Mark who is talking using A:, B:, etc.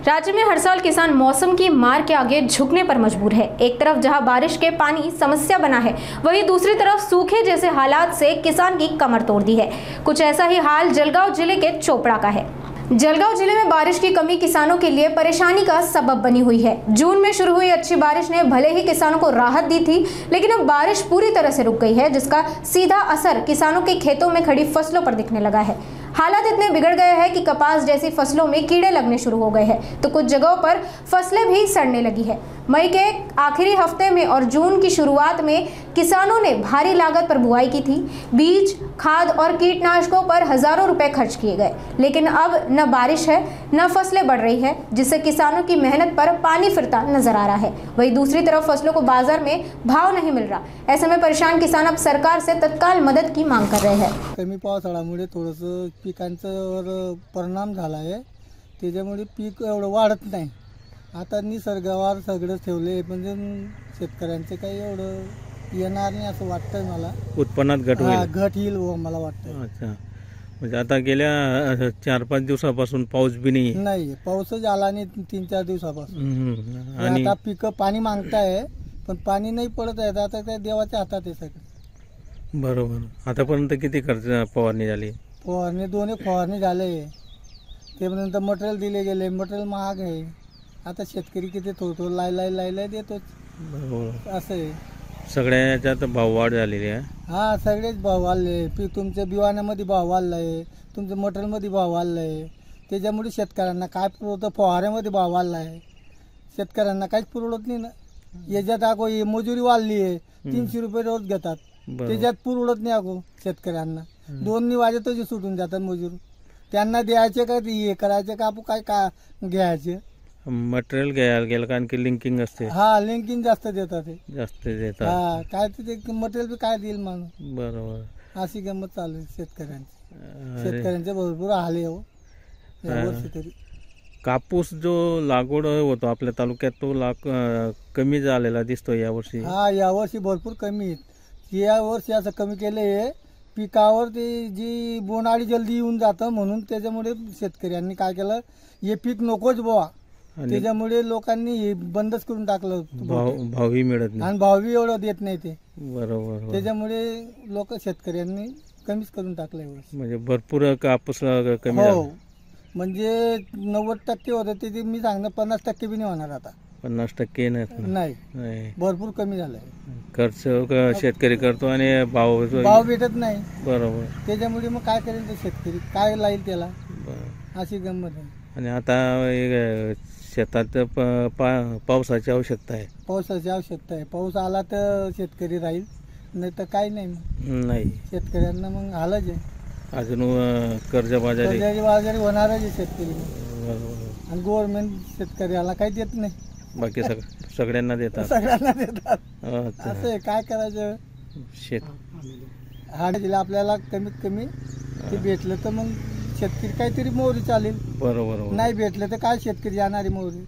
A: राज्य में हर साल किसान मौसम की मार के आगे झुकने पर मजबूर है। एक तरफ जहां बारिश के पानी समस्या बना है, वहीं दूसरी तरफ सूखे जैसे हालात से किसान की कमर तोड़ दी है। कुछ ऐसा ही हाल जलगांव जिले के चोपड़ा का है। जलगांव जिले में बारिश की कमी किसानों के लिए परेशानी का सबब बनी हुई है। जून में शुरू हुई अच्छी बारिश ने भले ही किसानों को राहत दी थी, लेकिन अब बारिश पूरी तरह से रुक गई है, जिसका सीधा असर किसानों के खेतों में खड़ी फसलों पर दिखने लगा है। हालात इतने बिगड़ गए हैं कि कपास जैसी फसलों में कीड़े लगने शुरू हो गए हैं, तो कुछ जगहों पर फसलें भी सड़ने लगी है। मई के आखिरी हफ्ते में और जून की शुरुआत में किसानों ने भारी लागत पर बुआई की थी। बीज, खाद और कीटनाशकों पर हजारों रुपए खर्च किए गए, लेकिन अब न बारिश है न फसलें बढ़ रही है, जिससे किसानों की मेहनत पर पानी फिरता नजर आ रहा है। वहीं दूसरी तरफ फसलों को बाजार में भाव नहीं मिल रहा। ऐसे में परेशान किसान अब सरकार से तत्काल मदद की मांग कर रहे हैं।
B: कमी पावसाळ्यामुळे थोडंसं पिकांवर परिणाम झाला आहे, त्याच्यामुळे पीक एवढं वाढत नाही। आता निसर्गावर सगळं ठेवले, म्हणजे शेतकऱ्यांचं काही एवढं येणार नाही असं वाटतंय मला।
C: उत्पन्नात घट
B: येईल मला वाटतं।
C: अच्छा, म्हणजे आता गेल्या 4-5 दिवसापासून पाऊस बी नाही।
B: पाऊसच आला नाही 3-4 दिवसापासून। आणि आता पिकं पाणी मागताय, पण पाणी नाही पडत आहे। आता त्या देवाच्या हातात आहे सगळं।
C: बरोबर। आतापर्यंत किती खर्च फवारणी झाली?
B: फवारणी 2 फवारणी झाले, त्यानंतर मटेरियल दिले गेले। मटेरियल महाग आहे। आता शेतकरी किती थोडं लाय देतो।
C: बरोबर,
B: असं आहे।
C: सगळ्या याच्यात भाव वाढ झालेली आहे।
B: हा, सगळेच भाव वाढले। पीक तुमच्या बियाण्यामध्ये भाव वाढलाय, तुमच्या मटेरियलमध्ये भाव वाढलाय। त्याच्यामुळे शेतकऱ्यांना काय पुरवतं? फवाऱ्यामध्ये भाव वाढलाय, शेतकऱ्यांना काहीच पुरवत नाही ना। याच्यात अगो मजुरी वाढली आहे, 300 रुपये रोज घेतात, त्याच्यात पुरवत नाही अगो शेतकऱ्यांना। 2 वाजेतच सुटून जातात मजूर। त्यांना द्यायचे का हे करायचे का, आपण काय घ्यायचे?
C: मटेरियल घ्यायला गेलं का आणखी लिंकिंग असते।
B: हा, लिंकिंग जास्त देतात।
C: हा,
B: काय ते मटेरियल बी काय देईल माणूस?
C: बरोबर,
B: अशी गंमत चालू आहे शेतकऱ्यांची। शेतकऱ्यांचे भरपूर हाल आहे हो यावर्षी तरी।
C: कापूस जो लागवड होतो आपल्या तालुक्यात, तो कमी झालेला दिसतो यावर्षी।
B: हा, यावर्षी भरपूर कमी आहे। यावर्षी असं कमी केलंय, पिकावर ते जी बोंडाळी जल्दी येऊन जातं, म्हणून त्याच्यामुळे शेतकऱ्यांनी काय केलं, हे पीक नकोच बुवा, त्याच्यामुळे लोकांनी हे बंदच करून टाकलं।
C: भावही मिळत नाही
B: आणि भावही एवढं देत नाही ते।
C: बरोबर,
B: त्याच्यामुळे लोक शेतकऱ्यांनी कमीच करून टाकलंय।
C: म्हणजे भरपूर कापूस कमी
B: हो, म्हणजे 90% होतं ते मी सांगणं 50% बी नाही होणार आता।
C: 50%
B: नाही, भरपूर कमी झालंय।
C: खर्च शेतकरी करतो आणि भाव
B: भेटत नाही। बरोबर, त्याच्यामुळे मग काय करेल ते शेतकरी, काय लाईल त्याला? अशी गंमत आहे।
C: आणि आता शेतात पावसाची आवश्यकता आहे।
B: पाऊस आला तर शेतकरी राहील, नाही तर काही नाही। शेतकऱ्यांना मग हालच आहे।
C: अजून कर्जबाजारी
B: होणारच आहे शेतकरी। आणि गव्हर्नमेंट शेतकऱ्याला काही देत नाही,
C: बाकी सगळ्यांना देतात।
B: असं आहे, काय करायचं? आपल्याला कमीत कमी ते भेटलं तर मग शेतकरी काहीतरी मोहरी चालेल। बरोबर, नाही भेटलं तर काय शेतकरी जाणारी मोहरी।